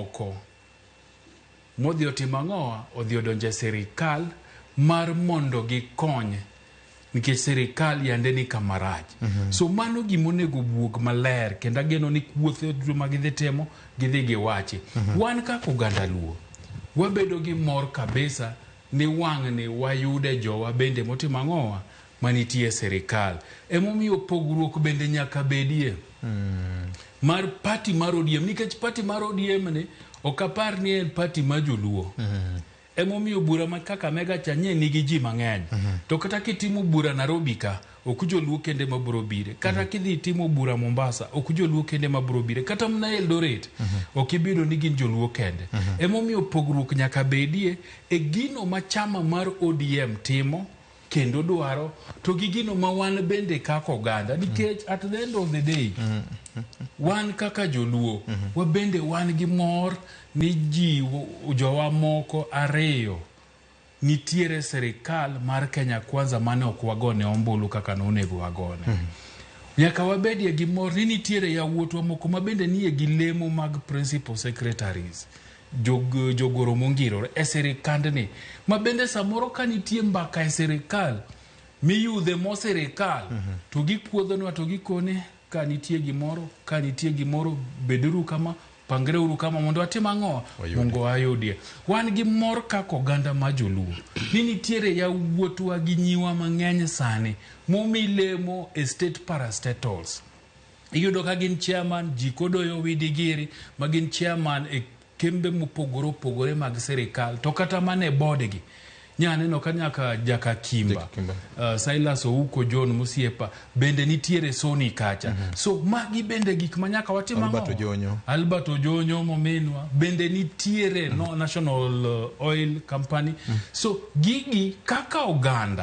moko modhi otimo ang'owa odhi odonje sirikal mar mondo gikony nikech sirikal yande ni kamarach. So mano gimonego buog maler kendo ageno ni kuothe ma gidhi timo gidhi giwachi. Wan kaka oganda Luo wabedo gi mor kabisa ni wang'ni wayude jowa bende motimo ang'owa manitie sirikal. Emomiyo pogruok bende nyaka bedie mar party mar ODM nikech party mar ODM ni okapar ni en party ma joluo. Emomiyo bura ma kaka mega chanye nigi ji mang'eny. To kata kitimo bura Nairobi ka ok joluo kende mabro bire. Kata kidhi timo bura Mombasa ok joluo kende mabro bire. Kata mna Eldoret ok ibido ni gin joluo kende. Emomiyo pogruok nyaka bedie e gino ma chama mar ODM timo kendo dwaro to gi gino ma wan bende kaka oganda nikech at the end of the day wan kaka joluo wabende wan gi mor ni ji jowa moko ariyo nitiere sirikal mar Kenya Kwanza mane ok wagone ombulu kaka nonego wagone. Nyaka wabedie gi mor ni nitiere yawuotwa moko ma bende nie gi lemo mag principal secretaries jogoro mongirore e sirikandni ma bende samoro ka nitie mbaka e sirikal miyudhe mo sirikal to gikuodhonwa to gikone ka nitie gimoro beduru kama pangreuru kama mondo atim ang'owa mondo ayudie. Wan gi mor kaka oganda ma joluo ni nitiere yawuotwa gi nyiwa mang'eny sani momi lemo e state parastatals. Iyudo ka gin chairman Jikodoyo Widigiri ma gin chairman e kembe mopogore mag sirikal to kata mane bodgi nyaneno ka nyaka Jaka Kimba Silas Ouko John Musiepa bende nitiere Soni kacha. So magi bende gik manyaka watima Albert Ojonyo momenwa bende nitiere National Oil Company. So gigi kaka oganda